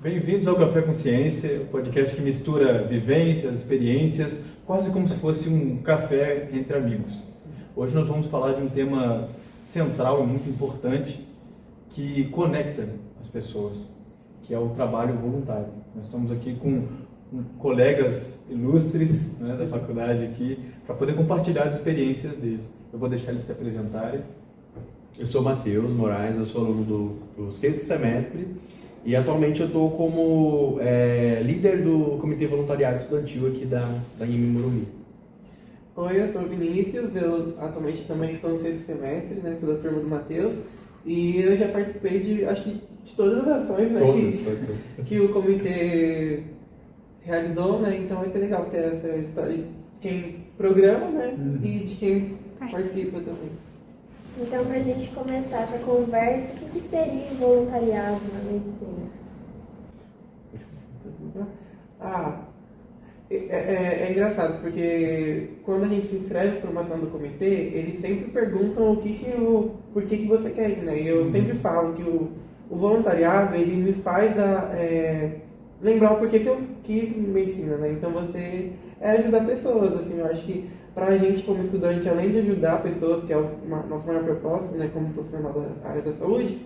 Bem-vindos ao Café Consciência, o podcast que mistura vivências, experiências, quase como se fosse um café entre amigos. Hoje nós vamos falar de um tema central e muito importante que conecta as pessoas, que é o trabalho voluntário. Nós estamos aqui com colegas ilustres, né, da faculdade aqui, para poder compartilhar as experiências deles. Eu vou deixar eles se apresentarem. Eu sou Matheus Moraes, eu sou aluno do sexto semestre e atualmente eu estou como líder do Comitê Voluntariado Estudantil aqui da IME Morumbi. Oi, eu sou o Vinícius, eu atualmente também estou no sexto semestre, né, sou da turma do Matheus e eu já participei de todas as ações, né, que o comitê realizou, né, então vai ser legal ter essa história de quem programa, né, e de quem participa também. Então, para a gente começar essa conversa, o que seria voluntariado na medicina? É engraçado, porque quando a gente se inscreve para uma ação do comitê, eles sempre perguntam por que você quer ir, né? E eu sempre falo que o voluntariado, ele me faz lembrar o porquê que eu quis medicina, né? Então, você ajudar pessoas, assim, eu acho que para a gente como estudante, além de ajudar pessoas, que é o nosso maior propósito, né, como profissional da área da saúde,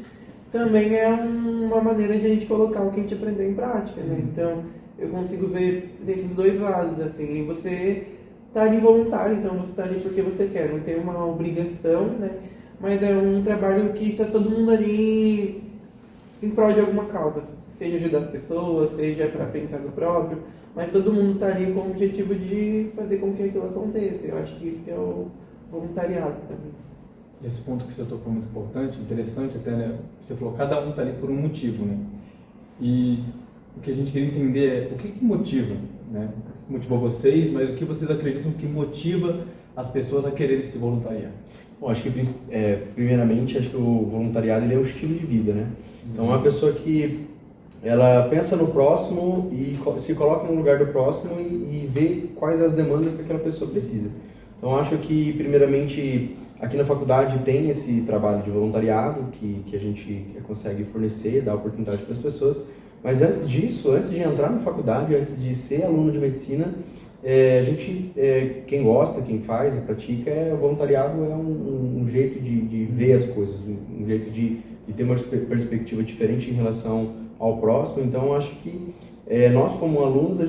também é uma maneira de a gente colocar o que a gente aprendeu em prática, né? Então, eu consigo ver desses dois lados, assim, e você tá ali voluntário, então você tá ali porque você quer, não tem uma obrigação, né? Mas é um trabalho que tá todo mundo ali em prol de alguma causa, seja ajudar as pessoas, seja para aprendizado próprio, mas todo mundo está ali com o objetivo de fazer com que aquilo aconteça. Eu acho que isso que é o voluntariado também. Esse ponto que você tocou é muito importante, interessante até, né? Você falou, cada um está ali por um motivo, né? E o que a gente queria entender é o que motiva, né? O que motivou vocês, mas o que vocês acreditam que motiva as pessoas a quererem se voluntariar? Bom, acho que primeiramente, acho que o voluntariado ele é um estilo de vida, né? Então, é uma pessoa que ela pensa no próximo e se coloca no lugar do próximo e vê quais as demandas que aquela pessoa precisa. Então, acho que, primeiramente, aqui na faculdade tem esse trabalho de voluntariado que a gente consegue fornecer, dar oportunidade para as pessoas. Mas antes disso, antes de entrar na faculdade, antes de ser aluno de medicina, a gente, quem gosta, quem faz e pratica, o voluntariado é um jeito de ver as coisas, um jeito de ter uma perspectiva diferente em relação ao próximo. Então, acho que nós como alunos,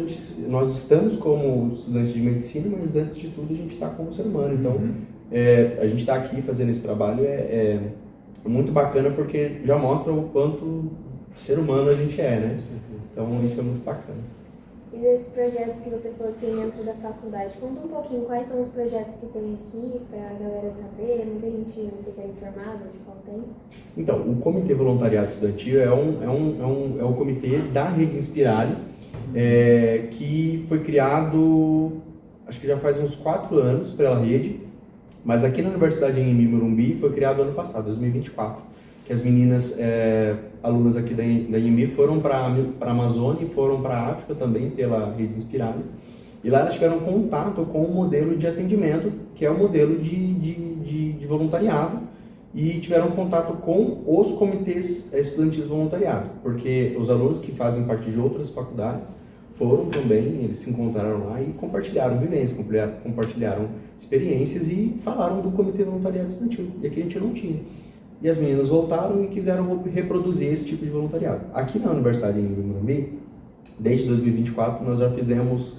nós estamos como estudantes de medicina, mas antes de tudo a gente está como ser humano. Então, a gente está aqui fazendo esse trabalho é muito bacana porque já mostra o quanto ser humano a gente é, né? Então, isso é muito bacana. E desses projetos que você falou que tem dentro da faculdade, conta um pouquinho quais são os projetos que tem aqui para a galera saber, muita gente não fica informada de qual tem. Então, o Comitê Voluntariado Estudantil é o comitê da Rede Inspirare, que foi criado, acho que já faz uns 4 anos pela rede, mas aqui na Universidade de IME Morumbi foi criado ano passado, 2024, que as meninas, alunas aqui da IME foram para a Amazônia e foram para a África também pela Rede Inspirare. E lá elas tiveram contato com o modelo de atendimento, que é o modelo de voluntariado, e tiveram contato com os comitês estudantis voluntariados, porque os alunos que fazem parte de outras faculdades foram também, eles se encontraram lá e compartilharam vivências, compartilharam experiências e falaram do Comitê Voluntariado Estudantil, e aqui a gente não tinha. E as meninas voltaram e quiseram reproduzir esse tipo de voluntariado. Aqui na Universidade de Morumbi, desde 2024, nós já fizemos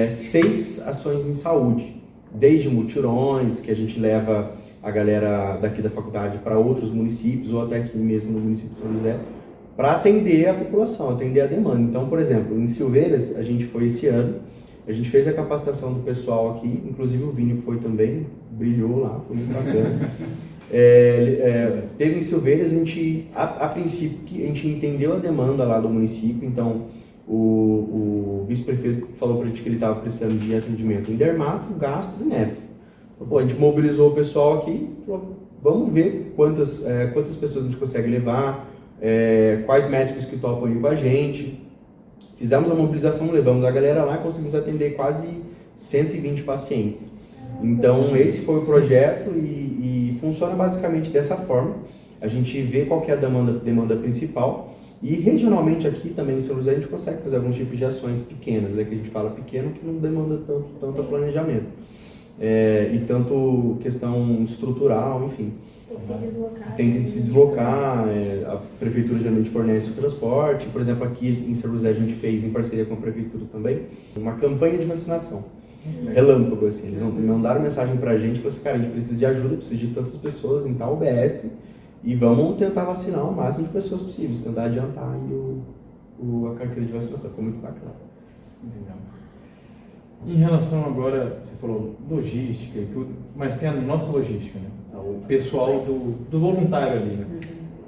6 ações em saúde, desde mutirões, que a gente leva a galera daqui da faculdade para outros municípios, ou até aqui mesmo no município de São José, para atender a população, atender a demanda. Então, por exemplo, em Silveiras, a gente foi esse ano, a gente fez a capacitação do pessoal aqui, inclusive o Vini foi também, brilhou lá, foi muito bacana. Teve em Silveiras, a princípio, a gente entendeu a demanda lá do município, então o vice-prefeito falou para a gente que ele estava precisando de atendimento em dermato, gastro e nefro. Então, a gente mobilizou o pessoal aqui, falou, vamos ver quantas pessoas a gente consegue levar, quais médicos que topam ir com a gente. Fizemos a mobilização, levamos a galera lá e conseguimos atender quase 120 pacientes. Então, esse foi o projeto e funciona basicamente dessa forma. A gente vê qual que é a demanda principal E regionalmente aqui também em São José a gente consegue fazer alguns tipos de ações pequenas, né, que a gente fala pequeno que não demanda tanto planejamento. E tanto questão estrutural, enfim. Tem que se deslocar. Tem que se deslocar, a prefeitura geralmente fornece o transporte. Por exemplo, aqui em São José a gente fez, em parceria com a prefeitura também, uma campanha de vacinação. Relâmpago, assim. Eles mandaram mensagem pra gente, falaram assim, cara, a gente precisa de ajuda, precisa de tantas pessoas em tal UBS e vamos tentar vacinar o máximo de pessoas possíveis, tentar adiantar aí a carteira de vacinação. Foi muito bacana. Legal. Em relação agora, você falou logística e tudo, mas tem a nossa logística, né? O pessoal do voluntário ali, né?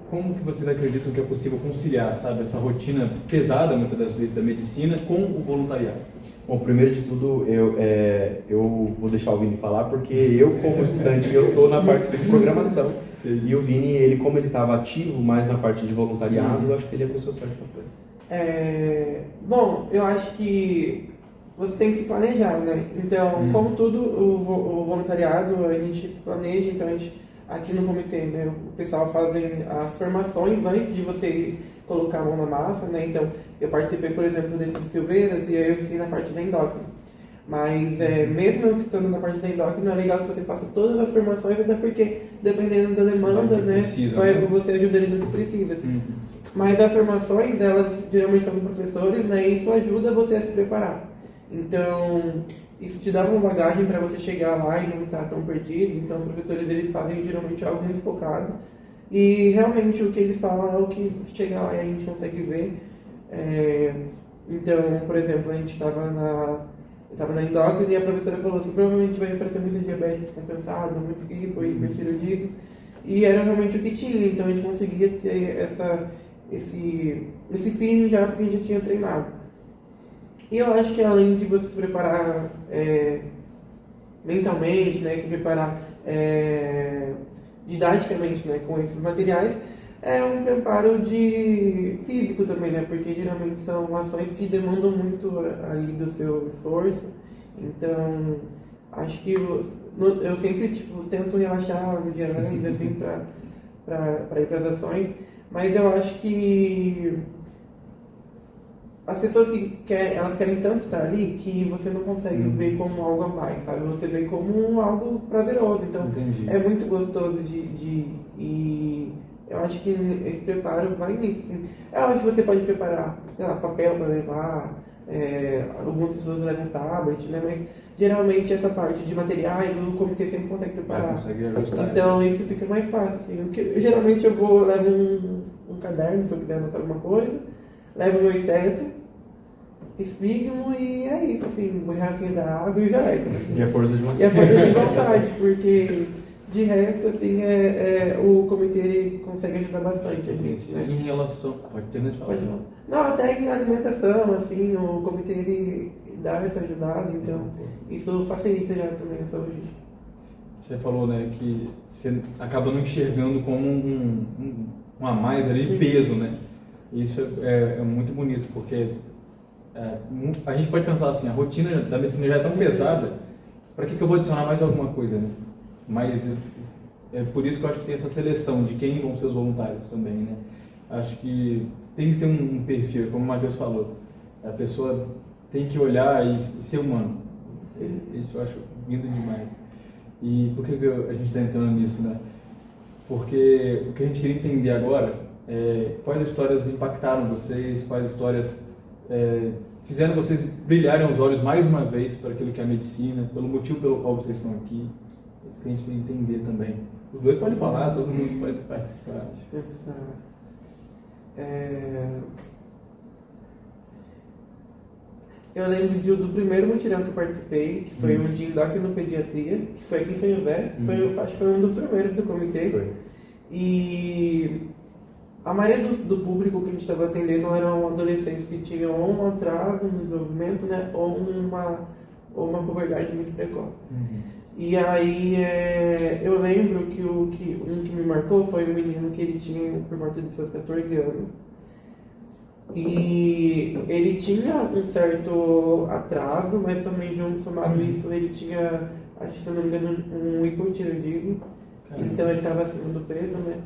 Como que vocês acreditam que é possível conciliar, sabe, essa rotina pesada, muitas das vezes, da medicina com o voluntariado? Bom, primeiro de tudo, eu vou deixar o Vini falar, porque eu, como estudante, eu estou na parte de programação. E o Vini, ele, como ele estava ativo mais na parte de voluntariado, eu acho que ele é a pessoa certa para fazer. Bom, eu acho que você tem que se planejar, né? Então, como tudo, o voluntariado, a gente se planeja, então a gente, aqui no comitê, né, o pessoal fazem as formações antes de você colocar a mão na massa, né? Então, eu participei, por exemplo, desse de Silveiras e aí eu fiquei na parte da endócrina. Mas, mesmo eu estando na parte da endócrina, é legal que você faça todas as formações, até porque, dependendo da demanda, né, você ajuda ele no que precisa. Mas as formações, elas geralmente são com professores, né, e isso ajuda você a se preparar. Então, isso te dá uma bagagem para você chegar lá e não estar tão perdido. Então, os professores, eles fazem geralmente algo muito focado. E realmente o que eles falam é o que chega lá e a gente consegue ver. Então, por exemplo, a gente estava na endócrina e a professora falou assim, provavelmente vai aparecer muita diabetes compensada, muito hipertireoidismo. E era realmente o que tinha, então a gente conseguia ter esse feeling já porque a gente já tinha treinado. E eu acho que além de você se preparar mentalmente, né, se preparar didaticamente, né, com esses materiais, é um preparo de físico também, né, porque geralmente são ações que demandam muito ali do seu esforço. Então, acho que eu sempre tento relaxar no dia antes, assim, para ir para as ações, mas eu acho que as pessoas elas querem tanto estar ali que você não consegue ver como algo a mais, sabe? Você vê como algo prazeroso. Então, é muito gostoso e eu acho que esse preparo vai nisso. Assim. Eu acho que você pode preparar, sei lá, papel para levar, algumas pessoas levam tablet, né? Mas geralmente essa parte de materiais o comitê sempre consegue preparar. Então isso fica mais fácil. Assim. Geralmente eu levo um caderno se eu quiser anotar alguma coisa. Levo meu esteto, espigmo e é isso, assim, garrafinha da água e já é. E a força de vontade. E a força de vontade, porque de resto, assim, o comitê ele consegue ajudar bastante a gente, né? Em relação... Pode terminar de falar. Não, até em alimentação, assim, o comitê ele dá essa ajudada, então isso facilita já também a saúde. Você falou, né, que você acaba não enxergando como um a mais ali de peso, né? Isso é muito bonito, porque a gente pode pensar assim, a rotina da medicina já é tão pesada, para que eu vou adicionar mais alguma coisa, né? Mas é por isso que eu acho que tem essa seleção de quem vão ser os voluntários também, né? Acho que tem que ter um perfil, como o Matheus falou, a pessoa tem que olhar e ser humano. Sim. Isso eu acho lindo demais. E por que a gente está entrando nisso, né? Porque o que a gente queria entender agora quais histórias impactaram vocês, quais histórias fizeram vocês brilharem os olhos mais uma vez para aquilo que é a medicina, pelo motivo pelo qual vocês estão aqui. Isso que a gente tem que entender também. Os dois podem falar, todo mundo pode participar. Eu lembro do primeiro mutirão que eu participei, que foi um de endocrinopediatria, que foi aqui em São José. Acho que foi um dos primeiros do comitê. Foi. E a maioria do público que a gente estava atendendo eram adolescentes que tinham ou um atraso no desenvolvimento, né, ou uma puberdade muito precoce. E aí eu lembro que um que me marcou foi um menino que ele tinha por volta de seus 14 anos. E ele tinha um certo atraso, mas também somado isso, ele tinha, acho que se não me engano, um hipotireoidismo. Então ele estava acima do peso, né?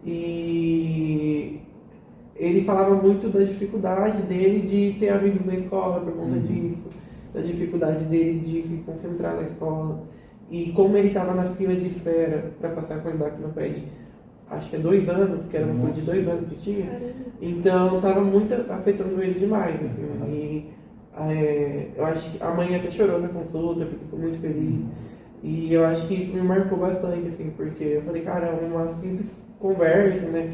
E ele falava muito da dificuldade dele de ter amigos na escola por conta disso, da dificuldade dele de se concentrar na escola. E como ele estava na fila de espera para passar com o endocrinoped, acho que é 2 anos, que era uma fila de 2 anos que tinha, então estava muito afetando ele demais, assim, e eu acho que a mãe até chorou na consulta, porque ficou muito feliz, e eu acho que isso me marcou bastante, assim, porque eu falei, cara, é uma simples conversa, né,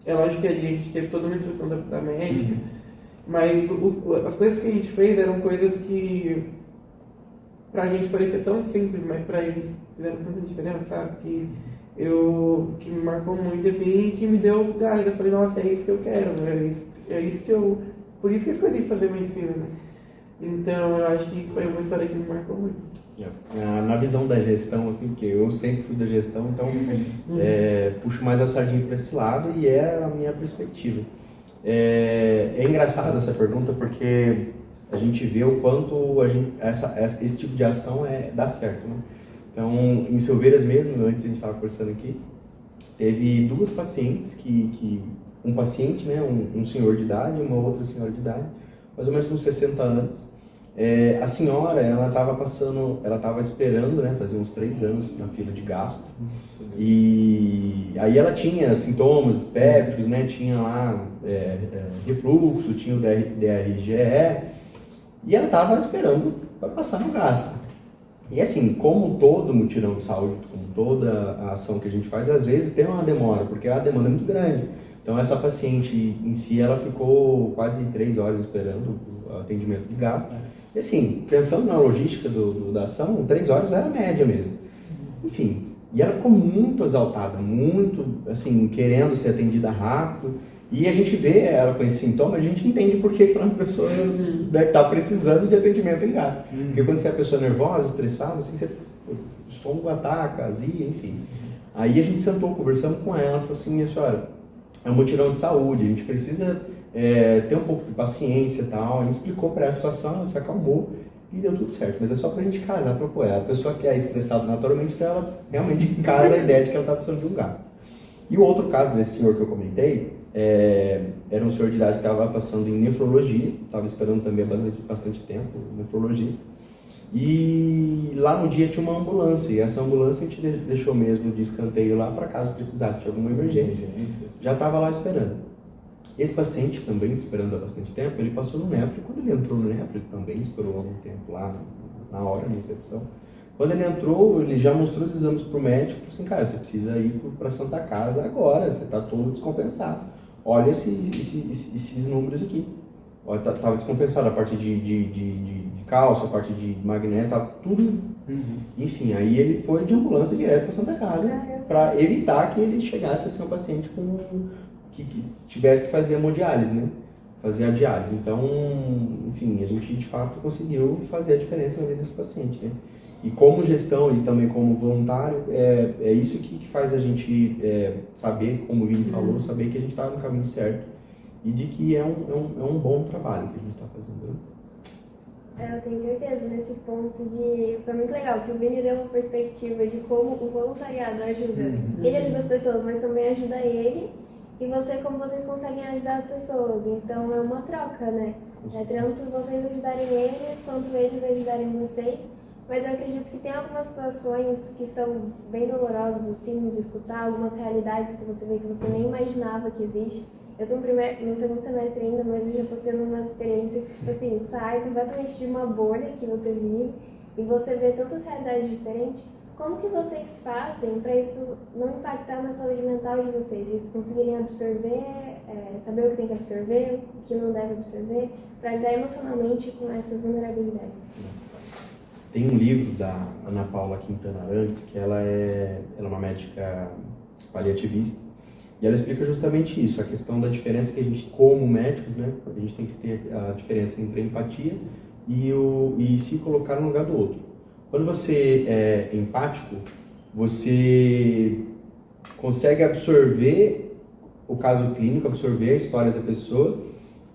é lógico que a gente teve toda uma instrução da médica, mas as coisas que a gente fez eram coisas que pra gente parecia tão simples, mas pra eles fizeram tanta diferença, sabe? Que me marcou muito, assim, e que me deu gás. Eu falei, nossa, é isso que eu quero, né? Por isso que eu escolhi fazer medicina, né? Então, eu acho que foi uma história que me marcou muito. Na visão da gestão, assim, porque eu sempre fui da gestão, então puxo mais a sardinha para esse lado e é a minha perspectiva. É engraçado essa pergunta porque a gente vê o quanto esse tipo de ação dá certo, né? Então, em Silveiras mesmo, antes a gente estava conversando aqui, teve 2 pacientes um paciente, né, um senhor de idade e uma outra senhora de idade, mais ou menos uns 60 anos. A senhora, ela estava esperando, né, fazia uns 3 anos na fila de gastro, e aí ela tinha sintomas espépticos, né, tinha lá refluxo, tinha o DRGE, e ela estava esperando para passar no gastro. E assim, como todo mutirão de saúde, como toda a ação que a gente faz, às vezes tem uma demora, porque a demanda é muito grande. Então essa paciente em si, ela ficou quase 3 horas esperando o atendimento de gastro. E assim, pensando na logística da ação, 3 horas era a média mesmo. Enfim, e ela ficou muito exaltada, muito, assim, querendo ser atendida rápido. E a gente vê ela com esse sintoma, a gente entende por que uma pessoa deve estar precisando de atendimento em gastro. Porque quando você é uma pessoa nervosa, estressada, assim, o estômago ataca, azia, enfim. Aí a gente sentou, conversamos com ela, falou assim, senhora, é um mutirão de saúde, a gente precisa ter um pouco de paciência e tal. A gente explicou para ela a situação, ela se acalmou e deu tudo certo. Mas é só pra gente casar para apoiar. A pessoa que é estressada naturalmente, então ela realmente casa a ideia de que ela está precisando de um gastro. E o outro caso desse senhor que eu comentei, era um senhor de idade que estava passando em nefrologia, estava esperando também bastante tempo, nefrologista. E lá no dia tinha uma ambulância, e essa ambulância a gente deixou mesmo de escanteio lá para caso precisasse de alguma emergência. Já estava lá esperando. Esse paciente também, esperando há bastante tempo, ele passou no nefro. Quando ele entrou no nefro, ele também esperou algum tempo lá, na hora, na recepção. Quando ele entrou, ele já mostrou os exames para o médico e falou assim, cara, você precisa ir para a Santa Casa agora, você está todo descompensado. Olha esses números aqui. Estava descompensado a parte de cálcio, a parte de magnésio, estava tudo. Enfim, aí ele foi de ambulância direto para Santa Casa para evitar que ele chegasse a ser um paciente que tivesse que fazer hemodiálise, né? Fazer a diálise. Então, enfim, a gente de fato conseguiu fazer a diferença na vida desse paciente, né? E como gestão e também como voluntário, é isso que faz a gente saber, como o Vini falou, saber que a gente está no caminho certo e de que é um bom trabalho que a gente está fazendo. Eu tenho certeza nesse ponto foi muito legal que o Vini deu uma perspectiva de como o voluntariado ajuda. Ele ajuda as pessoas, mas também ajuda ele. E como vocês conseguem ajudar as pessoas. Então é uma troca, né? É tanto vocês ajudarem eles, quanto eles ajudarem vocês. Mas eu acredito que tem algumas situações que são bem dolorosas, assim, de escutar, algumas realidades que você vê que você nem imaginava que existe. Eu estou no segundo semestre ainda, mas eu já estou tendo umas experiências que, tipo assim, sai completamente de uma bolha que você vive e você vê tantas realidades diferentes. Como que vocês fazem para isso não impactar na saúde mental de vocês? Eles conseguirem absorver, saber o que tem que absorver, o que não deve absorver, para lidar emocionalmente com essas vulnerabilidades? Tem um livro da Ana Paula Quintana Arantes, que ela é uma médica paliativista, e ela explica justamente isso, a questão da diferença que a gente, como médicos, né, a gente tem que ter a diferença entre a empatia e se colocar no lugar do outro. Quando você é empático, você consegue absorver o caso clínico, absorver a história da pessoa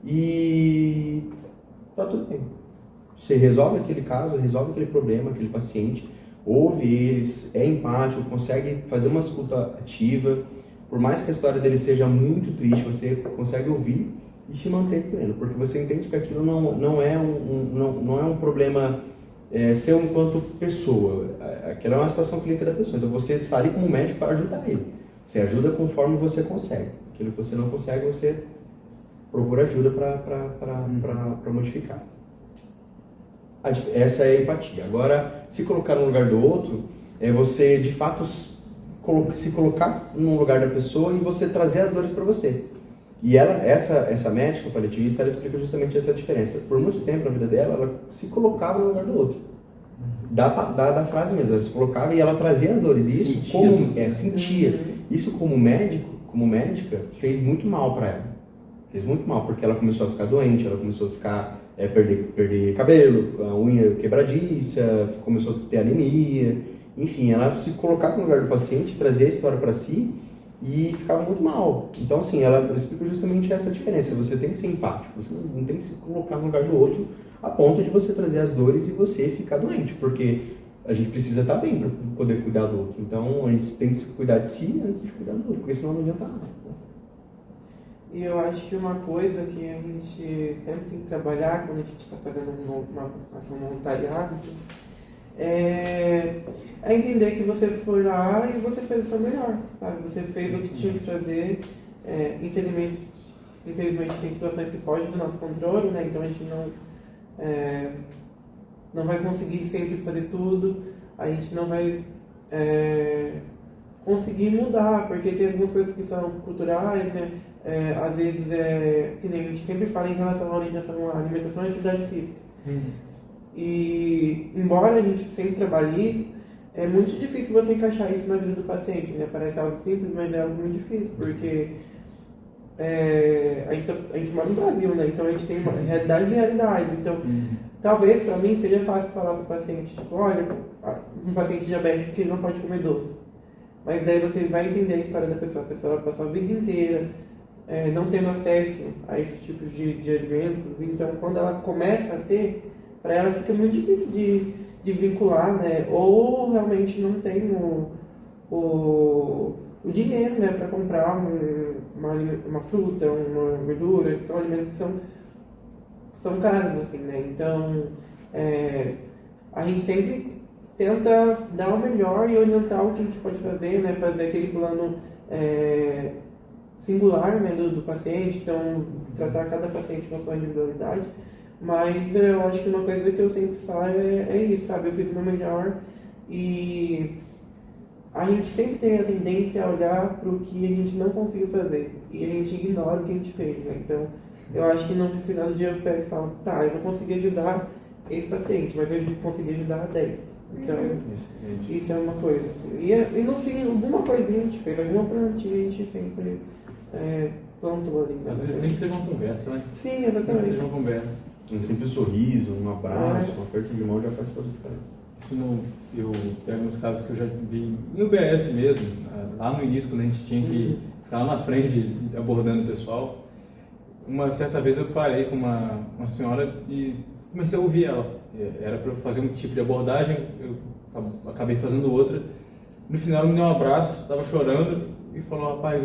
e tá tudo bem. Você resolve aquele caso, resolve aquele problema, aquele paciente, ouve eles, é empático, consegue fazer uma escuta ativa, por mais que a história dele seja muito triste, você consegue ouvir e se manter pleno, porque você entende que aquilo não é um problema seu enquanto pessoa. Aquela é uma situação clínica da pessoa. Então você está ali como médico para ajudar ele. Você ajuda conforme você consegue. Aquilo que você não consegue, você procura ajuda para modificar. Essa é a empatia. Agora, se colocar no lugar do outro, é você de fato se colocar no lugar da pessoa e você trazer as dores para você. E essa médica paliativista, ela explica justamente essa diferença. Por muito tempo na vida dela, ela se colocava no lugar do outro. Da frase mesmo, ela se colocava e ela trazia as dores. E isso sentia. Isso como médica, fez muito mal para ela. Fez muito mal, porque ela começou a ficar doente, ela começou a ficar, perder cabelo, a unha quebradiça, começou a ter anemia. Enfim, ela se colocava no lugar do paciente, trazia a história para si e ficava muito mal. Então, assim, ela explica justamente essa diferença. Você tem que ser empático, você não tem que se colocar no lugar do outro a ponto de você trazer as dores e você ficar doente, porque a gente precisa estar bem para poder cuidar do outro. Então, a gente tem que se cuidar de si antes de cuidar do outro, porque senão não adianta nada. E eu acho que uma coisa que a gente sempre tem que trabalhar quando a gente está fazendo uma ação voluntariada é entender que você foi lá e você fez o seu melhor, sabe? Você fez o que tinha que fazer. Infelizmente tem situações que fogem do nosso controle, né? Então a gente não vai conseguir sempre fazer tudo, a gente não vai conseguir mudar, porque tem algumas coisas que são culturais, né? Às vezes, que nem a gente sempre fala em relação à orientação à alimentação e atividade física. E, embora a gente sempre trabalhe isso, é muito difícil você encaixar isso na vida do paciente, né? Parece algo simples, mas é algo muito difícil, porque a gente mora no Brasil, né? Então a gente tem realidades e realidades. Então, talvez para mim seja fácil falar para o paciente, tipo, olha, um paciente diabético que ele não pode comer doce. Mas daí você vai entender a história da pessoa. A pessoa vai passar a vida inteira não tendo acesso a esse tipo de alimentos. Então, quando ela começa a ter, para ela fica muito difícil de desvincular, né? Ou realmente não tem o dinheiro, né, para comprar uma fruta, uma verdura, que são alimentos que são caros, assim, né? Então, a gente sempre tenta dar o melhor e orientar o que a gente pode fazer, né? Fazer aquele plano singular, né, do paciente, então tratar cada paciente com a sua individualidade. Mas eu acho que uma coisa que eu sempre falo é isso, sabe? Eu fiz o meu melhor e a gente sempre tem a tendência a olhar para o que a gente não conseguiu fazer e a gente ignora o que a gente fez, né? Então, eu acho que no final do dia eu pego e falo, tá, eu não consegui ajudar esse paciente, mas eu consegui ajudar 10. Então, isso é uma coisa. Assim. E no fim, alguma coisinha a gente fez, alguma plantinha a gente sempre plantou ali. Às vezes nem que seja uma conversa, né? Sim, exatamente. Nem que seja uma conversa. Um simples sorriso, um abraço, um aperto de mão já faz toda a diferença. Isso eu pego nos casos que eu já vi em UBS mesmo, lá no início, quando a gente tinha que ficar lá na frente abordando o pessoal. Uma certa vez eu parei com uma senhora e comecei a ouvir ela. Era para eu fazer um tipo de abordagem, eu acabei fazendo outra. No final ela me deu um abraço, estava chorando e falou, rapaz,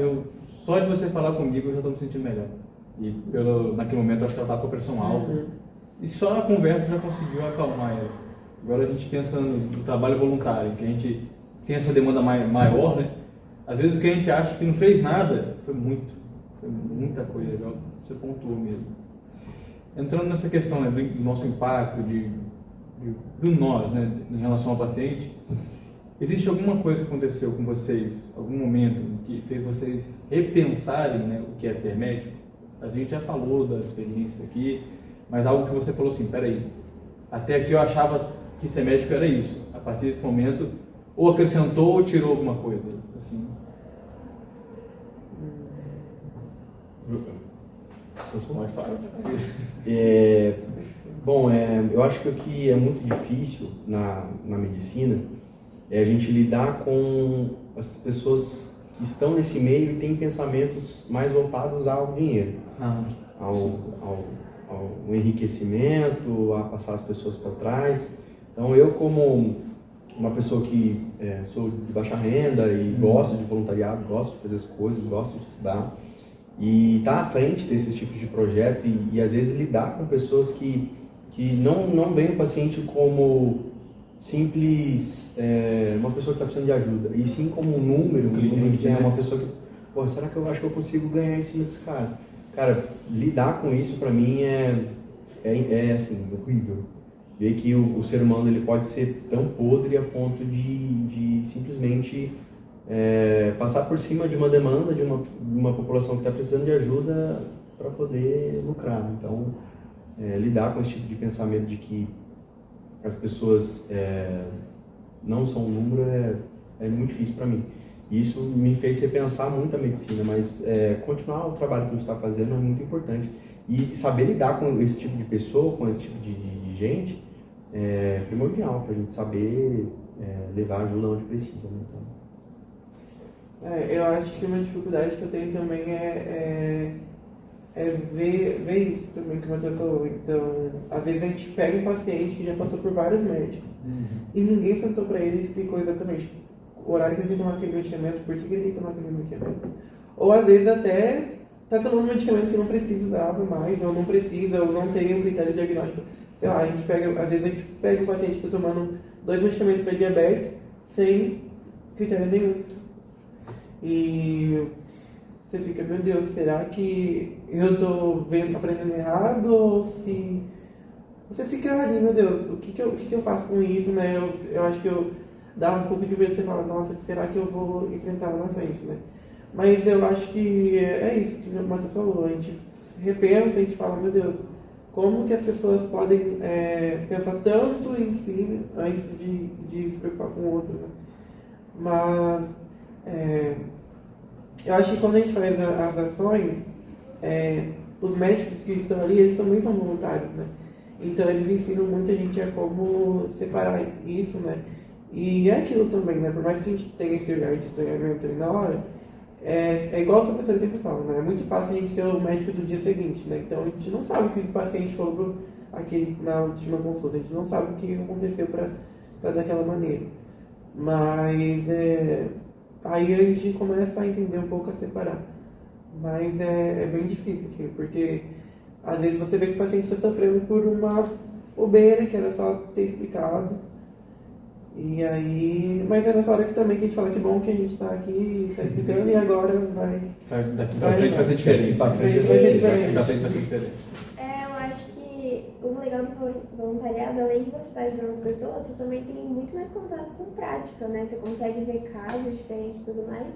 só de você falar comigo eu já estou me sentindo melhor. E naquele momento acho que ela estava com a pressão alta. E só a conversa já conseguiu acalmar ela. Agora a gente pensa no trabalho voluntário, que a gente tem essa demanda maior, né? Às vezes o que a gente acha que não fez nada, foi muita coisa, igual você pontuou mesmo. Entrando nessa questão, né, do nosso impacto, do nós, né, em relação ao paciente, existe alguma coisa que aconteceu com vocês, algum momento que fez vocês repensarem, né, o que é ser médico? A gente já falou da experiência aqui, mas algo que você falou assim, peraí, até aqui eu achava que ser médico era isso. A partir desse momento, ou acrescentou ou tirou alguma coisa, assim. Pode falar. Bom, eu acho que o que é muito difícil na medicina é a gente lidar com as pessoas que estão nesse meio e têm pensamentos mais voltados ao dinheiro, ao enriquecimento, a passar as pessoas para trás. Então eu como uma pessoa que sou de baixa renda e gosto de voluntariado, gosto de fazer as coisas, gosto de estudar. E estar à frente desses tipos de projeto e às vezes lidar com pessoas que não veem o paciente como simples, uma pessoa que está precisando de ajuda, e sim como um número que tem uma pessoa que, pô, será que eu acho que eu consigo ganhar em cima desse cara? Cara, lidar com isso para mim é assim, horrível. Ver que o ser humano ele pode ser tão podre a ponto de simplesmente passar por cima de uma demanda de uma população que está precisando de ajuda para poder lucrar. Então, lidar com esse tipo de pensamento de que as pessoas não são um número é muito difícil para mim. E isso me fez repensar muito a medicina, mas continuar o trabalho que a gente está fazendo é muito importante. E saber lidar com esse tipo de pessoa, com esse tipo de gente, é primordial para a gente saber levar ajuda onde precisa. Né? Então, eu acho que uma dificuldade que eu tenho também é ver isso também que o Matheus falou. Então, às vezes a gente pega um paciente que já passou por vários médicos e ninguém sentou para ele e explicou exatamente o horário que ele tem que tomar aquele medicamento, por que ele tem que tomar aquele medicamento. Ou às vezes até está tomando um medicamento que não precisava mais, ou não precisa, ou não tem um critério diagnóstico. Sei lá, às vezes a gente pega um paciente que está tomando 2 medicamentos para diabetes sem critério nenhum. E você fica, meu Deus, será que eu estou aprendendo errado? Ou se... Você fica ali, meu Deus, o que eu faço com isso, né? Eu acho que dá um pouco de medo, você fala, nossa, será que eu vou enfrentar lá na frente, né? Mas eu acho que é isso que o Matheus falou, a gente repensa, a gente fala, meu Deus, como que as pessoas podem pensar tanto em si antes de se preocupar com o outro, né? Mas eu acho que quando a gente faz as ações, os médicos que estão ali, eles também são voluntários, né? Então eles ensinam muito a gente a como separar isso, né? E é aquilo também, né? Por mais que a gente tenha esse olhar de estranhamento ali na hora, é igual os professores sempre falam, né? É muito fácil a gente ser o médico do dia seguinte, né? Então a gente não sabe o que o paciente falou na última consulta, a gente não sabe o que aconteceu para estar daquela maneira. Mas aí a gente começa a entender um pouco, a separar. Mas é bem difícil, assim, porque às vezes você vê que o paciente está sofrendo por uma bobeira que era só ter explicado. E aí, mas é nessa hora que também que a gente fala que bom que a gente está aqui, está explicando, e agora vai... Daqui pra frente vai ser diferente. Vai ser diferente. Eu acho que o legal do voluntariado, além de você estar ajudando as pessoas, você também tem muito mais contato com prática, né? Você consegue ver casos diferentes e tudo mais.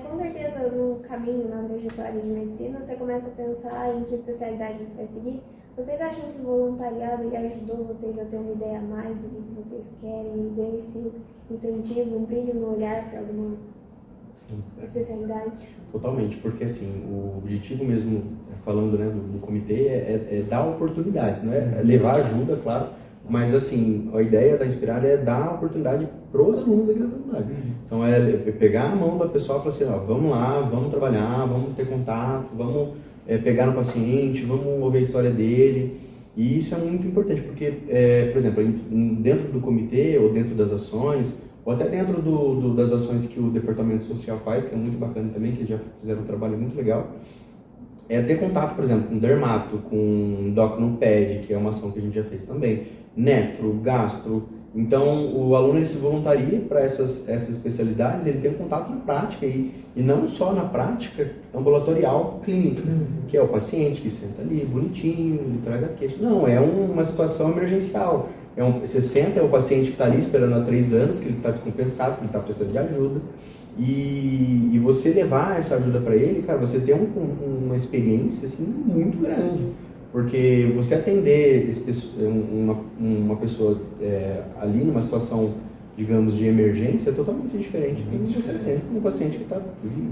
Com certeza, no caminho, na trajetória de medicina, você começa a pensar em que especialidade você vai seguir. Vocês acham que o voluntariado ajudou vocês a ter uma ideia a mais do que vocês querem e deu esse incentivo, um brilho no olhar para alguma especialidade? Totalmente, porque assim, o objetivo mesmo, falando do comitê, é dar oportunidades, não é levar ajuda, claro, mas assim, a ideia da Inspirar é dar oportunidade para os alunos aqui da faculdade. Então é pegar a mão da pessoa e falar assim, ó, vamos lá, vamos trabalhar, vamos ter contato, vamos pegar no paciente, vamos ouvir a história dele. E isso é muito importante, porque, por exemplo, dentro do comitê ou dentro das ações, ou até dentro das ações que o Departamento Social faz, que é muito bacana também, que já fizeram um trabalho muito legal, é ter contato, por exemplo, com dermato, com doc no ped, que é uma ação que a gente já fez também, nefro, gastro. Então, o aluno ele se voluntaria para essas especialidades, ele tem contato na prática, e não só na prática ambulatorial clínica, que é o paciente que senta ali, bonitinho, ele traz a queixa. Não, é uma situação emergencial. Você senta, é o paciente que está ali esperando há 3 anos, que ele está descompensado, que ele está precisando de ajuda, e você levar essa ajuda para ele, cara, você tem uma experiência assim, muito grande. Porque você atender uma pessoa ali numa situação, digamos, de emergência é totalmente diferente do que você atende com um paciente que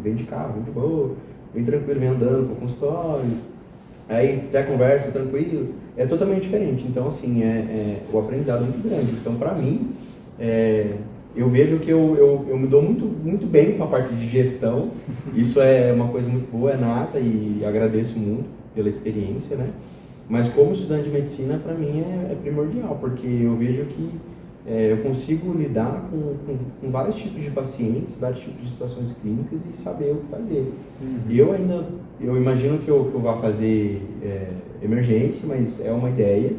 vem de carro, vem de boa, vem tranquilo, vem andando para o consultório, aí até conversa tranquilo, é totalmente diferente. Então, assim, o aprendizado é muito grande. Então, para mim, eu vejo que eu me dou muito, muito bem com a parte de gestão, isso é uma coisa muito boa, é nata, e agradeço muito pela experiência, né? Mas como estudante de medicina, para mim é primordial, porque eu vejo que eu consigo lidar com vários tipos de pacientes, vários tipos de situações clínicas e saber o que fazer. Eu imagino que eu vá fazer emergência, mas é uma ideia.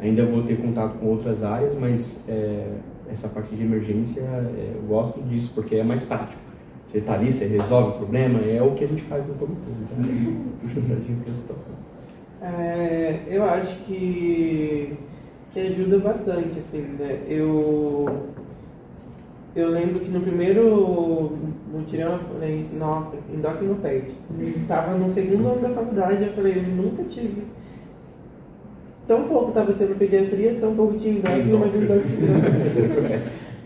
Ainda vou ter contato com outras áreas, mas essa parte de emergência eu gosto disso porque é mais prático. Você está ali, você resolve o problema, é o que a gente faz no comitê. Então, puxa sardinha para essa situação. Eu acho que ajuda bastante, assim, né? Eu lembro que no primeiro mutirão eu falei assim, nossa, endocrinopédia. Tava no segundo ano da faculdade, eu falei, eu nunca tive. Tão pouco estava tendo pediatria, tão pouco tinha endócrino, mas endócrino.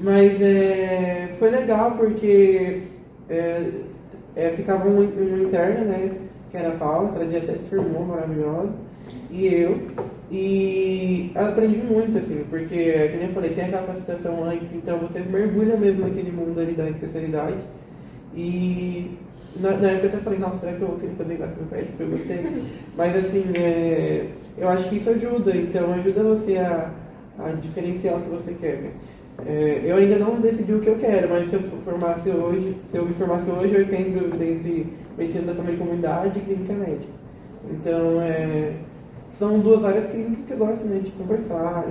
Mas foi legal porque ficava uma interna, né? Que era a Paula, que ela já até se formou, maravilhosa, e eu. E aprendi muito, assim, porque, como eu falei, tem a capacitação antes, então você mergulha mesmo naquele mundo ali da especialidade. E na época eu até falei, nossa, será que eu vou querer fazer endocrinopédia? Porque eu gostei. Mas, assim, eu acho que isso ajuda, então ajuda você a diferenciar o que você quer, né? Eu ainda não decidi o que eu quero, mas se eu me formasse hoje, eu tenho dúvida entre medicina da família e comunidade e clínica médica. Então, são duas áreas clínicas que eu gosto, né, de conversar,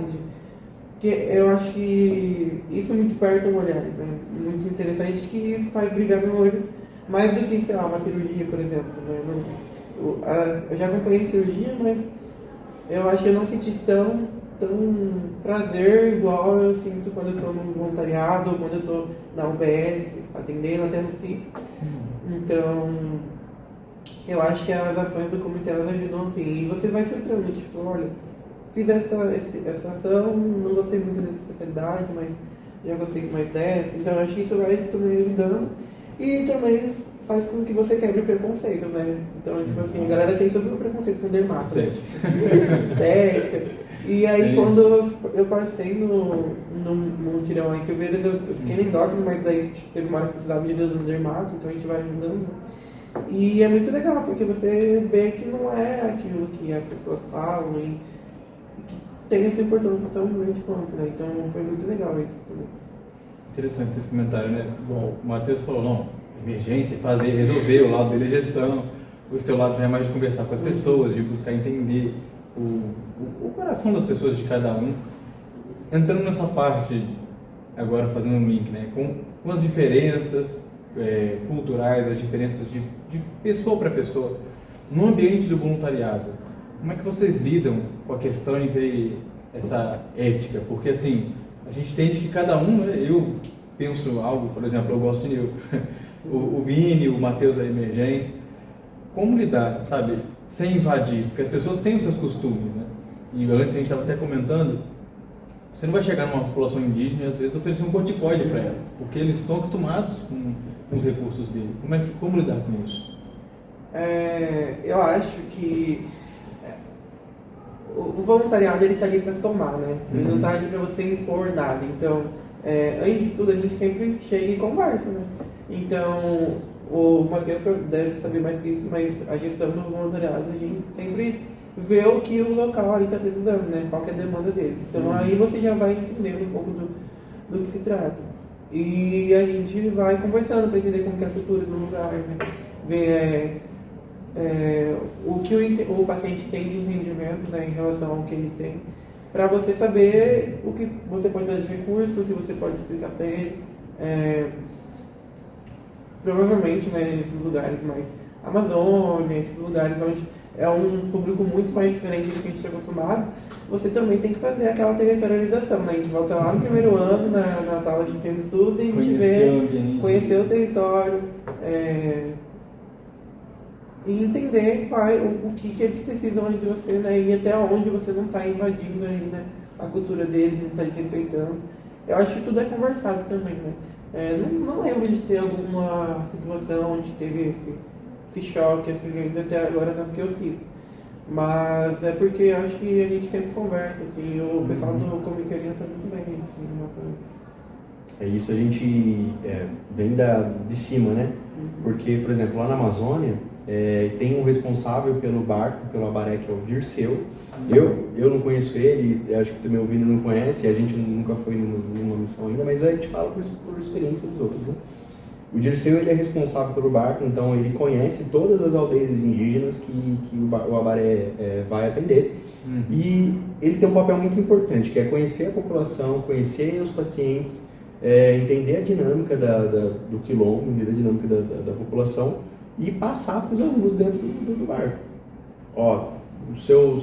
que eu acho que isso me desperta um olhar, né, muito interessante, que faz brilhar meu olho mais do que, sei lá, uma cirurgia, por exemplo, né. Eu já acompanhei cirurgia, mas eu acho que eu não senti tão prazer igual eu sinto quando eu estou no voluntariado, ou quando eu estou na UBS, atendendo, até no CIS. Então, eu acho que as ações do comitê, elas ajudam assim, e você vai filtrando, tipo, olha, fiz essa ação, não gostei muito dessa especialidade, mas já gostei mais dessa, então eu acho que isso vai também ajudando, e também faz com que você quebre o preconceito, né? Então, tipo assim, a galera tem sobre o preconceito com dermato, né? Estética. E aí, sim, quando eu passei no mutirão lá em Silveiras, eu fiquei na endócrino, mas daí teve uma hora que precisava de ajuda no dermato, então a gente vai ajudando. E é muito legal, porque você vê que não é aquilo que as pessoas falam e que tem essa importância tão grande quanto, né? Então foi muito legal isso também. Interessante esses comentários, né? Bom, o Matheus falou, não, emergência, resolver, o lado dele é gestão, o seu lado já é mais de conversar com as pessoas, de buscar entender o coração das pessoas, de cada um. Entrando nessa parte, agora fazendo um link, né? Com as diferenças culturais, as diferenças de pessoa para pessoa, no ambiente do voluntariado, como é que vocês lidam com a questão entre essa ética? Porque assim, a gente entende que cada um, né, eu penso algo, por exemplo, eu gosto de neuro, o Vini, o Matheus da emergência, como lidar, sabe, sem invadir, porque as pessoas têm os seus costumes, né? E antes a gente estava até comentando, você não vai chegar numa população indígena e às vezes oferecer um corticoide para elas, porque eles estão acostumados com os recursos dele. Como lidar com isso? Eu acho que o voluntariado, ele está ali para somar, né? Ele não está ali para você impor nada. Então, antes de tudo, a gente sempre chega e conversa, né? Então, o Matheus deve saber mais que isso, mas a gestão do voluntariado, a gente sempre vê o que o local ali está precisando, né? Qual que é a demanda deles. Então, aí você já vai entendendo um pouco do que se trata. E a gente vai conversando para entender como que é a cultura do lugar, né? Ver o que o paciente tem de entendimento, né, em relação ao que ele tem, para você saber o que você pode dar de recurso, o que você pode explicar para ele. Provavelmente, né, nesses lugares mais Amazônia, esses lugares onde é um público muito mais diferente do que a gente está acostumado, você também tem que fazer aquela territorialização, né? A gente volta lá no primeiro ano, nas aulas de PMSUS, e a gente conhecer o território, e entender o que eles precisam ali de você, né? E até onde você não está invadindo ali, né, a cultura deles, não está desrespeitando. Eu acho que tudo é conversado também, né? Não lembro de ter alguma situação onde teve esse choque, assim, ainda até agora nas que eu fiz. Mas é porque eu acho que a gente sempre conversa, assim, o pessoal do comitê está muito bem, gente, em relação a isso. Isso a gente vem de cima, né? Porque, por exemplo, lá na Amazônia, Tem um responsável pelo barco, pelo Abaré, que é o Dirceu. Eu não conheço ele, acho que também o Vini não conhece, a gente nunca foi numa missão ainda, mas a gente fala por experiência dos outros, né? O Dirceu, ele é responsável pelo barco, então ele conhece todas as aldeias indígenas que o Abaré vai atender. E ele tem um papel muito importante, que é conhecer a população, conhecer os pacientes, entender a dinâmica do quilombo, entender a dinâmica da população e passar para os alunos dentro do barco. Ó, o seu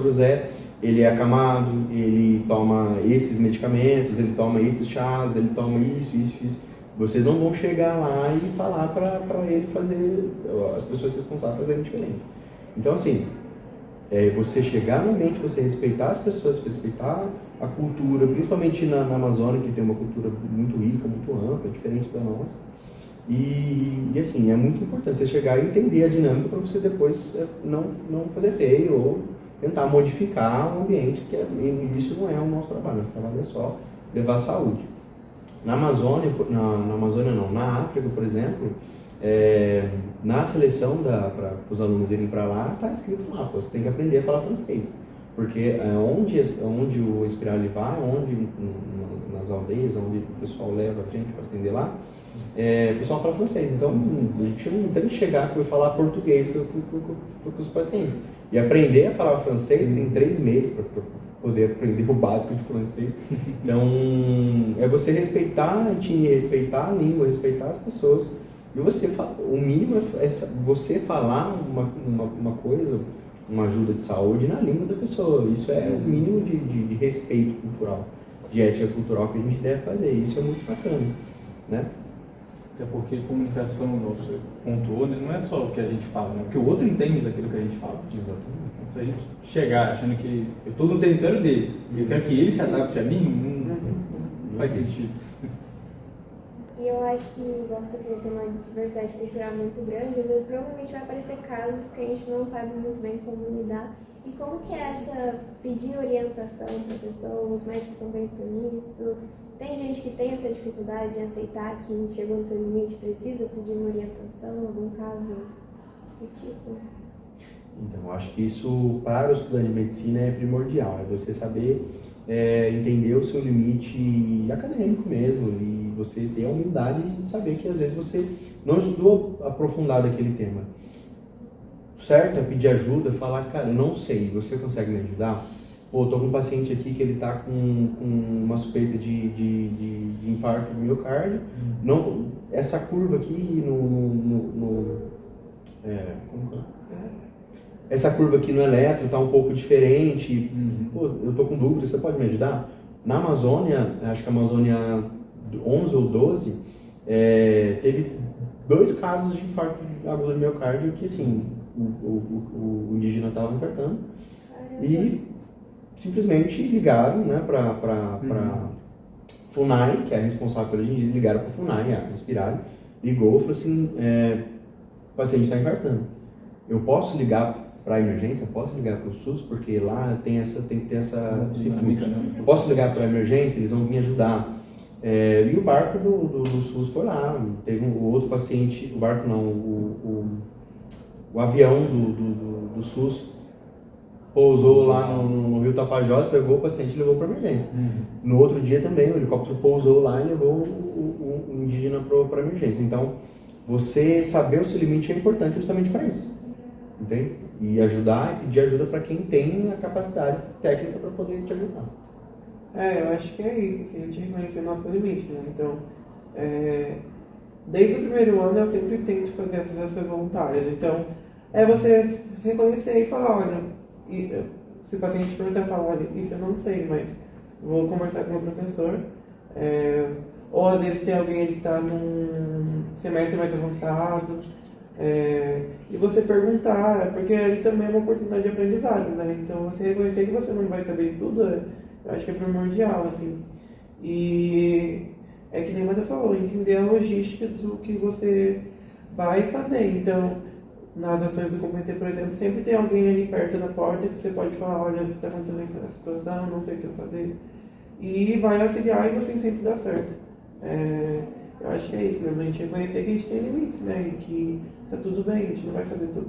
José, ele é acamado, ele toma esses medicamentos, ele toma esses chás, ele toma isso. Vocês não vão chegar lá e falar para ele fazer, as pessoas responsáveis fazerem diferente. Então, assim, você chegar no ambiente, você respeitar as pessoas, respeitar a cultura, principalmente na Amazônia, que tem uma cultura muito rica, muito ampla, diferente da nossa. E assim, é muito importante você chegar e entender a dinâmica para você depois não fazer feio ou tentar modificar o ambiente, que isso não é o nosso trabalho. Nosso trabalho é só levar saúde. Na Amazônia, na África, por exemplo, na seleção para os alunos irem para lá, está escrito lá, você tem que aprender a falar francês. Porque onde o Inspirar vai, nas aldeias, onde o pessoal leva a gente para atender lá, o pessoal fala francês. Então, a gente não tem que chegar e falar português para os pacientes. E aprender a falar francês tem 3 meses para poder aprender o básico de francês. Então, é você respeitar a etnia, respeitar a língua, respeitar as pessoas. E o mínimo é você falar uma coisa, uma ajuda de saúde na língua da pessoa. Isso é o mínimo de respeito cultural, de ética cultural que a gente deve fazer. Isso é muito bacana, né? Até porque comunicação, você pontuou, né? Não é só o que a gente fala, né? Porque o outro entende daquilo que a gente fala. Exatamente. Então, se a gente chegar achando que eu estou no território dele e eu quero que ele se adapte a mim, não faz sentido. E eu acho que, igual você falou, tem uma diversidade cultural muito grande, às vezes provavelmente vai aparecer casos que a gente não sabe muito bem como lidar. E como que é essa pedir orientação para pessoas, os médicos são pensionistas, tem gente que tem essa dificuldade em aceitar que chegou no seu limite, precisa pedir uma orientação, algum caso do tipo? Então, eu acho que isso, para o estudante de medicina, é primordial. É você saber entender o seu limite acadêmico mesmo e você ter a humildade de saber que, às vezes, você não estudou aprofundado aquele tema. Certo é pedir ajuda, falar, cara, eu não sei, você consegue me ajudar? Pô, tô com um paciente aqui que ele tá com uma suspeita de infarto do miocárdio. Não, essa curva aqui essa curva aqui no eletro tá um pouco diferente. Pô, eu tô com dúvida, você pode me ajudar? Na Amazônia, acho que a Amazônia 11 ou 12, teve 2 casos de infarto agudo do miocárdio que, assim, o indígena estava infartando. E simplesmente ligaram, né, para FUNAI, que é responsável pelo indígena, ligaram para a FUNAI, a Inspirar, ligou e falou assim, o paciente está infartando. Eu posso ligar para a emergência? Posso ligar para o SUS? Porque lá tem que ter esse fluxo. Eu posso ligar para a emergência? Eles vão vir ajudar. E o barco do SUS foi lá. Teve um outro paciente, o barco não, o avião do SUS pousou lá no Rio Tapajós, pegou o paciente e levou para emergência. No outro dia também, o helicóptero pousou lá e levou o indígena para emergência. Então, você saber o seu limite é importante justamente para isso. Entende? E ajudar e pedir ajuda para quem tem a capacidade técnica para poder te ajudar. Eu acho que é isso, assim, a gente reconhecer o nosso limite, né? Então, desde o primeiro ano eu sempre tento fazer essas ações voluntárias. Então, você reconhecer e falar, olha, se o paciente perguntar, fala, olha, isso eu não sei, mas vou conversar com o meu professor. Ou às vezes tem alguém que está num semestre mais avançado, e você perguntar, porque ele também é uma oportunidade de aprendizado, né? Então você reconhecer que você não vai saber tudo, eu acho que é primordial, assim. E é que nem você falou, entender a logística do que você vai fazer. Então, nas ações do comitê, por exemplo, sempre tem alguém ali perto da porta que você pode falar, olha, está acontecendo essa situação, não sei o que eu fazer. E vai auxiliar e no fim sempre dá certo. Eu acho que é isso mesmo, a gente reconhecer que a gente tem limites, né? E que tá tudo bem, a gente não vai fazer tudo.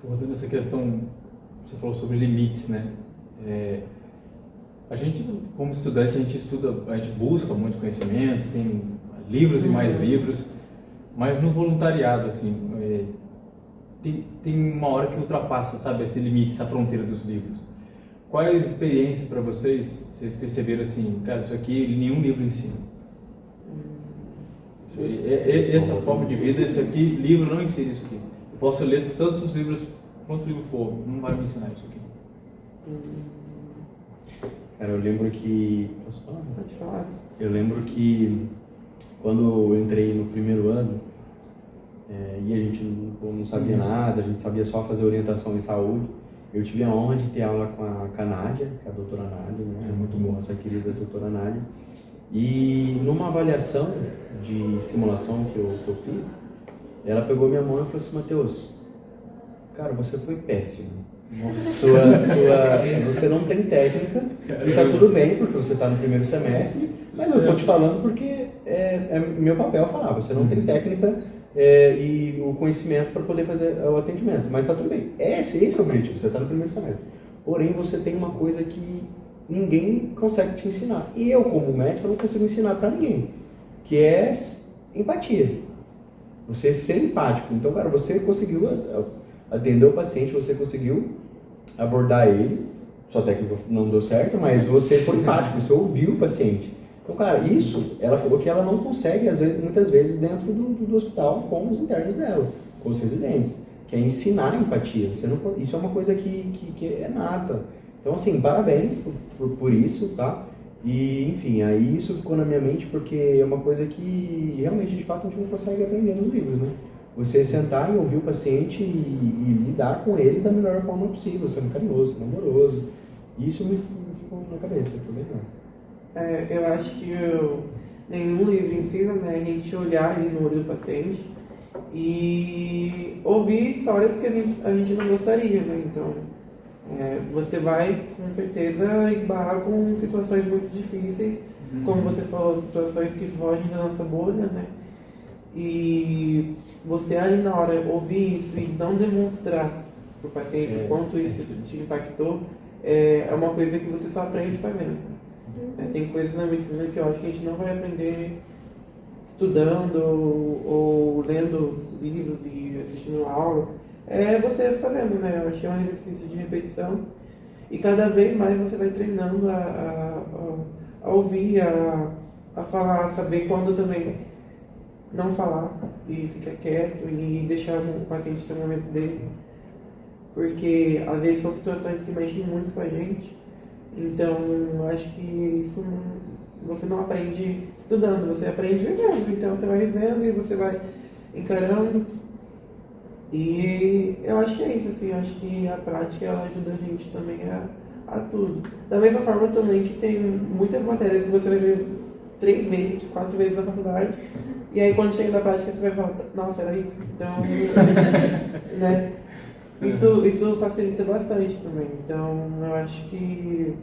Abordando essa questão, você falou sobre limites, né? A gente, como estudante, a gente estuda, a gente busca muito conhecimento, tem livros e mais livros, mas no voluntariado, assim, tem uma hora que ultrapassa, sabe, esse limite, essa fronteira dos livros. Quais experiências para vocês perceberam assim, cara, isso aqui nenhum livro ensina? Essa forma de vida, isso aqui, livro não ensina isso aqui. Eu posso ler tantos livros, quanto livro for, não vai me ensinar isso aqui. Cara, eu lembro que... Posso falar? Pode falar. Eu lembro que quando eu entrei no primeiro ano, e a gente não sabia nada, a gente sabia só fazer orientação em saúde, eu tive a honra de ter aula com a Nádia, que é a doutora Nádia, né? É muito boa essa querida doutora Nádia. E numa avaliação de simulação que eu fiz, ela pegou minha mão e falou assim: Matheus, cara, você foi péssimo. Você não tem técnica, e tá tudo bem, porque você tá no primeiro semestre, mas eu tô te falando porque é meu papel falar, você não tem técnica e o conhecimento para poder fazer o atendimento, mas tá tudo bem. Esse é o objetivo, você tá no primeiro semestre. Porém, você tem uma coisa que ninguém consegue te ensinar. E eu, como médico, não consigo ensinar para ninguém, que é empatia. Você ser empático. Então, cara, você conseguiu atender o paciente, você conseguiu abordar ele, sua técnica não deu certo, mas você foi empático, você ouviu o paciente. Então, cara, isso, ela falou que ela não consegue, muitas vezes, dentro do hospital, com os internos dela, com os residentes, que é ensinar a empatia. Isso é uma coisa que é nata. Então, assim, parabéns por isso, tá? E, enfim, aí isso ficou na minha mente porque é uma coisa que realmente, de fato, a gente não consegue aprender nos livros, né? Você sentar e ouvir o paciente e lidar com ele da melhor forma possível, sendo carinhoso, sendo amoroso. Isso me ficou na cabeça, foi legal. Eu acho que nenhum livro ensina, né, a gente olhar ali no olho do paciente e ouvir histórias que a gente não gostaria, né? Então, você vai, com certeza, esbarrar com situações muito difíceis, como você falou, situações que fogem da nossa bolha, né? E você ali na hora ouvir isso e não demonstrar para o paciente o quanto isso te impactou, é uma coisa que você só aprende fazendo. Tem coisas na medicina que eu acho que a gente não vai aprender estudando ou lendo livros e assistindo aulas. É você fazendo, né? Eu acho que é um exercício de repetição e cada vez mais você vai treinando a ouvir, a falar, a saber quando também não falar e ficar quieto e deixar o paciente ter o momento dele, porque às vezes são situações que mexem muito com a gente, então eu acho que isso você não aprende estudando, você aprende vivendo, então você vai vivendo e você vai encarando. E eu acho que é isso, assim, eu acho que a prática ela ajuda a gente também a tudo. Da mesma forma também que tem muitas matérias que você vai ver 3 vezes, 4 vezes na faculdade, e aí quando chega na prática você vai falar, nossa, era isso. Então, né? Isso facilita bastante também. Então eu acho que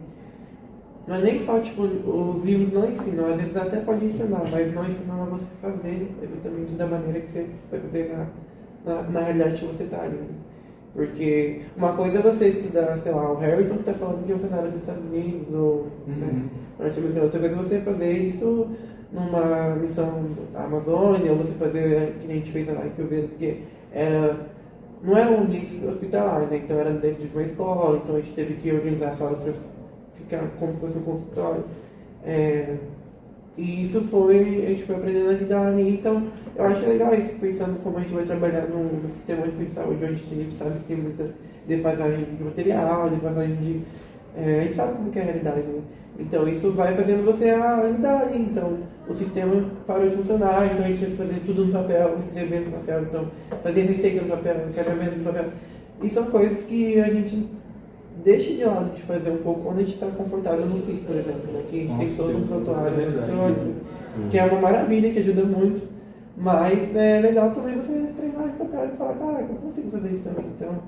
não é nem só, tipo, os livros não ensinam, às vezes até pode ensinar, mas não ensinam a você fazer exatamente da maneira que você vai fazer na realidade que você está ali. Porque uma coisa é você estudar, sei lá, o Harrison que está falando que é um cenário dos Estados Unidos ou norte-americano, outra coisa é você fazer isso numa missão da Amazônia, ou você fazer, que a gente fez lá em Silveiros, que não era um ambiente hospitalar, né? Então era dentro de uma escola, então a gente teve que organizar salas para ficar como se fosse um consultório. E isso a gente foi aprendendo a lidar ali, então eu acho legal isso, pensando como a gente vai trabalhar no sistema único de saúde, onde a gente sabe que tem muita defasagem de material, defasagem de... a gente sabe como que é a realidade, né? Então isso vai fazendo você a lidar ali, então o sistema parou de funcionar, então a gente tinha que fazer tudo no papel, escrever no papel, então fazer receita no papel, encaminhamento no papel. E são coisas que a gente deixa de lado de fazer um pouco quando a gente está confortável no SIS, por exemplo, né? Que a gente tem todo um prontuário eletrônico, que é uma maravilha, que ajuda muito, mas é legal também você treinar de papel e falar, cara, eu consigo fazer isso também. Então,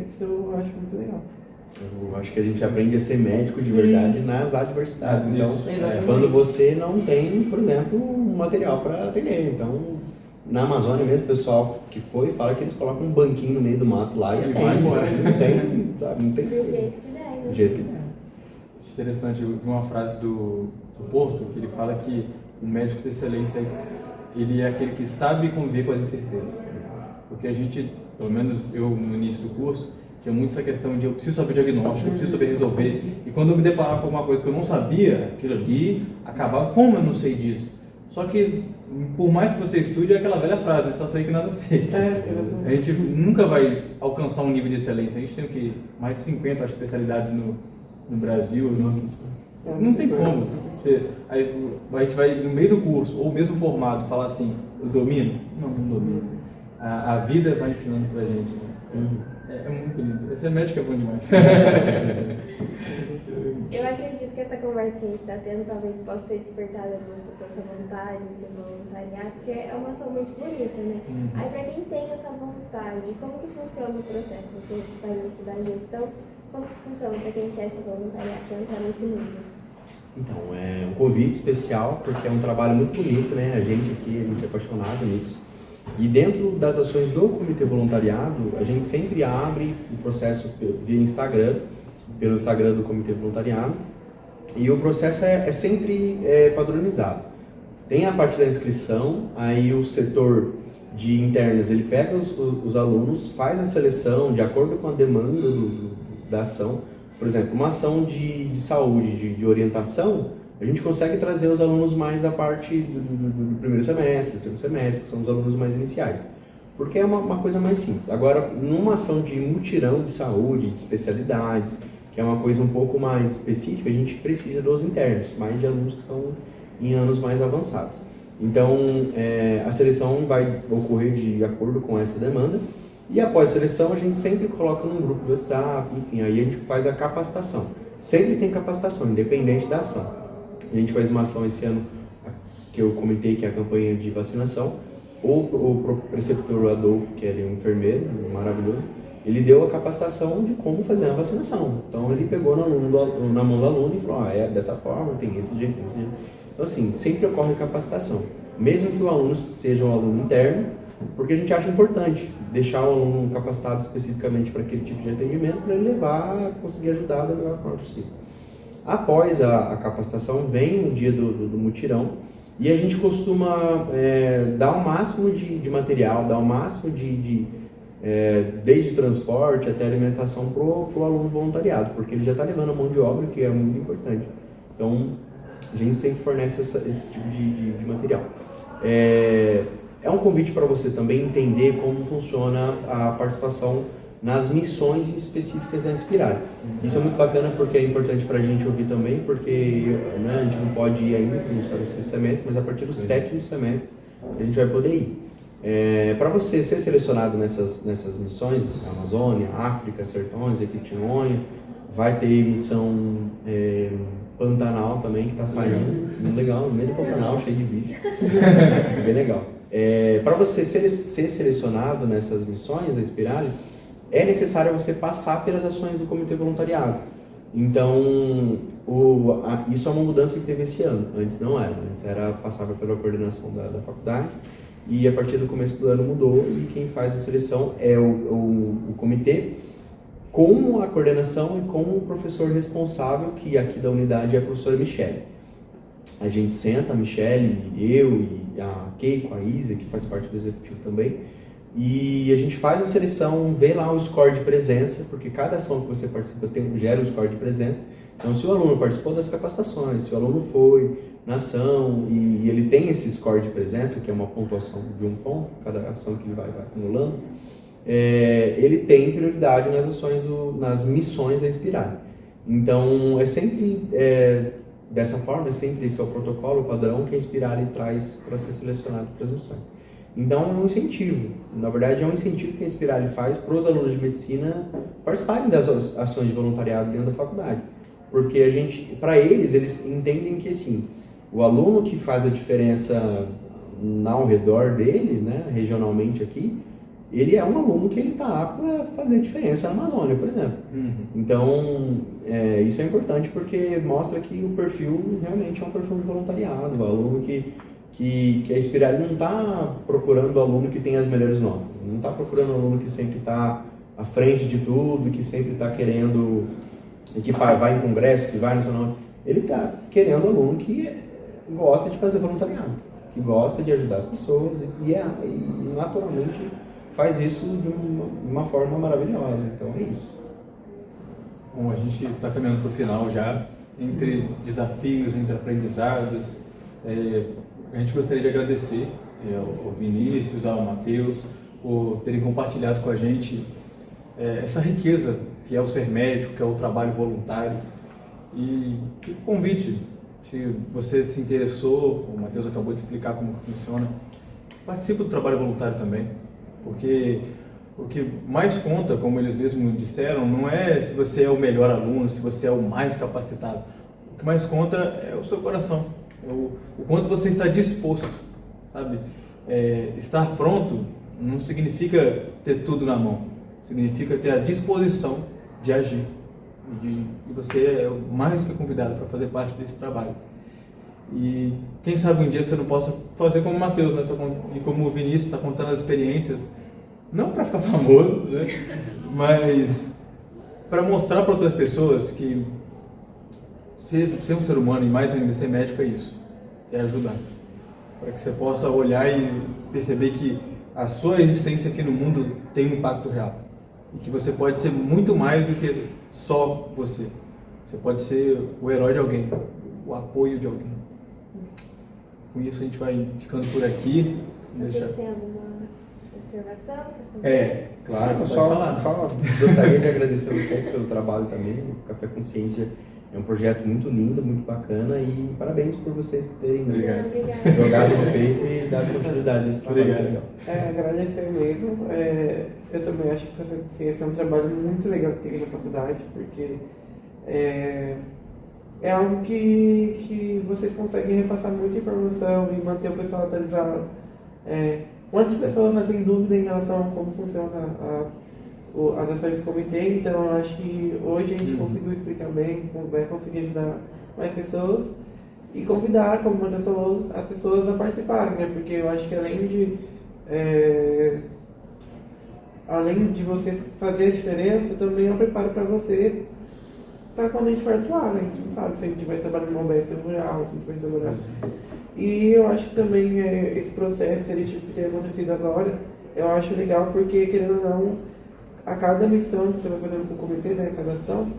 isso eu acho muito legal. Eu acho que a gente aprende a ser médico de verdade nas adversidades. Então, Exatamente. quando você não tem, por exemplo, um material para atender. Então, na Amazônia mesmo, o pessoal que foi fala que eles colocam um banquinho no meio do mato lá e vai embora. Não tem, sabe? Não tem Do jeito que der, né? do jeito que der. Interessante, eu vi uma frase do Porto, que ele fala que o médico de excelência, ele é aquele que sabe conviver com as incertezas. Porque a gente, pelo menos eu no início do curso, tinha muito essa questão de eu preciso saber diagnóstico, eu preciso saber resolver. E quando eu me deparava com alguma coisa que eu não sabia, aquilo ali acabava, como eu não sei disso? Só que, por mais que você estude, é aquela velha frase, né? Só sei que nada sei. A gente nunca vai alcançar um nível de excelência. A gente tem o quê? Mais de 50 especialidades no Brasil. Não tem como. A gente vai no meio do curso, ou mesmo formado, falar assim, eu domino? Não domino. A vida vai ensinando pra gente. É muito lindo. Esse médico é bom demais. Eu acredito que essa conversa que a gente está tendo talvez possa ter despertado algumas pessoas essa vontade de se voluntariar, porque é uma ação muito bonita, né? Aí, para quem tem essa vontade, como que funciona o processo? Você que está dentro da gestão, como que funciona para quem quer se voluntariar, quer entrar nesse mundo? Então, é um convite especial, porque é um trabalho muito bonito, né? A gente aqui, a gente é apaixonado nisso. E dentro das ações do Comitê Voluntariado, a gente sempre abre o processo via Instagram, pelo Instagram do Comitê Voluntariado, e o processo é sempre padronizado. Tem a parte da inscrição, aí o setor de internas, ele pega os alunos, faz a seleção de acordo com a demanda da ação. Por exemplo, uma ação de saúde, de orientação, a gente consegue trazer os alunos mais da parte do primeiro semestre, do segundo semestre, que são os alunos mais iniciais. Porque é uma coisa mais simples. Agora, numa ação de mutirão de saúde, de especialidades, que é uma coisa um pouco mais específica, a gente precisa dos internos, mais de alunos que estão em anos mais avançados. Então, a seleção vai ocorrer de acordo com essa demanda, e após a seleção a gente sempre coloca num grupo do WhatsApp, enfim, aí a gente faz a capacitação. Sempre tem capacitação, independente da ação. A gente faz uma ação esse ano, que eu comentei, que é a campanha de vacinação. O preceptor Adolfo, que é um enfermeiro maravilhoso, ele deu a capacitação de como fazer a vacinação. Então ele pegou na mão do aluno e falou, é dessa forma, tem esse jeito, tem esse jeito. Então assim, sempre ocorre capacitação. Mesmo que o aluno seja um aluno interno, porque a gente acha importante deixar o aluno capacitado especificamente para aquele tipo de atendimento, para ele levar, conseguir ajudar da melhor forma possível. Após a capacitação, vem o dia do mutirão, e a gente costuma dar o máximo de material, dar o máximo desde transporte até alimentação para o aluno voluntariado, porque ele já está levando a mão de obra, que é muito importante. Então, a gente sempre fornece esse tipo de material. É um convite para você também entender como funciona a participação nas missões específicas da Inspirare. Isso é muito bacana porque é importante para a gente ouvir também, porque a gente não pode ir ainda, porque a gente está no 6º semestre, mas a partir do 7º semestre a gente vai poder ir. Para você ser selecionado nessas missões, Amazônia, África, Sertões, Jequitinhonha, vai ter missão Pantanal também, que está saindo, muito legal, no meio do Pantanal, cheio de bicho, bem legal. Para você ser selecionado nessas missões da Inspirare, é necessário você passar pelas ações do Comitê Voluntariado. Então, isso é uma mudança que teve esse ano. Antes não era. Antes passava pela coordenação da faculdade, e a partir do começo do ano mudou, e quem faz a seleção é o comitê, com a coordenação e com o professor responsável, que aqui da unidade é a professora Michele. A gente senta, a Michele, eu e a Keiko, a Isa, que faz parte do executivo também, e a gente faz a seleção, vê lá o score de presença, porque cada ação que você participa gera um score de presença. Então, se o aluno participou das capacitações, se o aluno foi na ação e ele tem esse score de presença, que é uma pontuação de 1 ponto, cada ação que ele vai acumulando, ele tem prioridade nas missões da Inspirare. Então, é sempre dessa forma, esse é o protocolo, o padrão que a Inspirare traz para ser selecionado para as missões. Então, é um incentivo. Na verdade, é um incentivo que a Inspirare faz para os alunos de medicina participarem das ações de voluntariado dentro da faculdade. Porque para eles entendem que, assim, o aluno que faz a diferença ao redor dele, né, regionalmente aqui, ele é um aluno que ele está apto a fazer diferença na Amazônia, por exemplo. Então, isso é importante porque mostra que o perfil realmente é um perfil de voluntariado, o aluno que a Inspirali não está procurando o aluno que tem as melhores notas, não está procurando o aluno que sempre está à frente de tudo, que sempre está querendo, que vai em congresso, que vai no seu nome. Ele está querendo o aluno que gosta de fazer voluntariado, que gosta de ajudar as pessoas e naturalmente faz isso de uma forma maravilhosa. Então é isso. Bom, a gente está caminhando para o final já, entre desafios, entre aprendizados. A gente gostaria de agradecer ao Vinícius, ao Matheus, por terem compartilhado com a gente essa riqueza que é o ser médico, que é o trabalho voluntário. E fica o convite, se você se interessou, o Matheus acabou de explicar como funciona, participe do trabalho voluntário também, porque o que mais conta, como eles mesmos disseram, não é se você é o melhor aluno, se você é o mais capacitado. O que mais conta é o seu coração, o quanto você está disposto, sabe? Estar pronto não significa ter tudo na mão, significa ter a disposição de agir. E você é mais do que convidado para fazer parte desse trabalho. E quem sabe um dia você não possa fazer como o Matheus, né? E como o Vinícius está contando as experiências, não para ficar famoso, né? Mas para mostrar para outras pessoas que ser um ser humano e mais ainda ser médico é isso, é ajudar. Para que você possa olhar e perceber que a sua existência aqui no mundo tem um impacto real. E que você pode ser muito mais do que só você. Você pode ser o herói de alguém, o apoio de alguém. Com isso a gente vai ficando por aqui. Vocês têm alguma observação? Claro, pode só falar. gostaria de agradecer a vocês pelo trabalho também. O Café Consciência é um projeto muito lindo, muito bacana e parabéns por vocês terem jogado no peito e dado continuidade nesse trabalho. Legal. Agradecer mesmo. Eu também acho que o Café Consciência é um trabalho muito legal que tem aqui na faculdade, porque é algo que vocês conseguem repassar muita informação e manter o pessoal atualizado. Quantas pessoas não têm dúvida em relação a como funciona as ações do comitê, então eu acho que hoje a gente conseguiu explicar bem, vai conseguir ajudar mais pessoas e convidar, como uma pessoa, as pessoas a participarem, né? Porque eu acho que além de você fazer a diferença, também é um preparo para você para quando a gente for atuar, né? A gente não sabe se a gente vai trabalhar numa UBS rural, se a gente vai trabalhar. E eu acho que também esse processo seletivo que tem acontecido agora, eu acho legal porque, querendo ou não, a cada missão que você vai fazendo com o comitê, né, cada ação,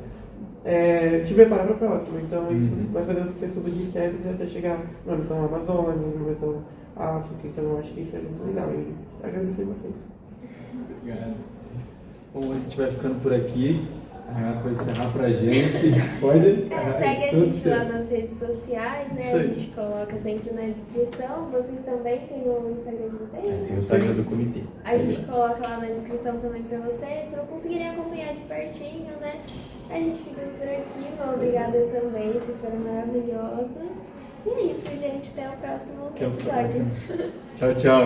te prepara para a próxima. Então isso vai fazendo você subir de steps até chegar numa missão Amazônia, numa missão África. Então eu acho que isso é muito legal. E agradecer a vocês. Obrigado. Bom, a gente vai ficando por aqui. A Renata vai encerrar pra gente. Pode? Segue a gente lá nas redes sociais, né? A gente coloca sempre na descrição. Vocês também têm o Instagram de vocês, né? Tem o Instagram do comitê. A gente coloca lá na descrição também pra vocês, pra conseguirem acompanhar de pertinho, né? A gente fica por aqui. Obrigada também, vocês foram maravilhosos. E é isso, gente. Até o próximo episódio. Tchau, tchau.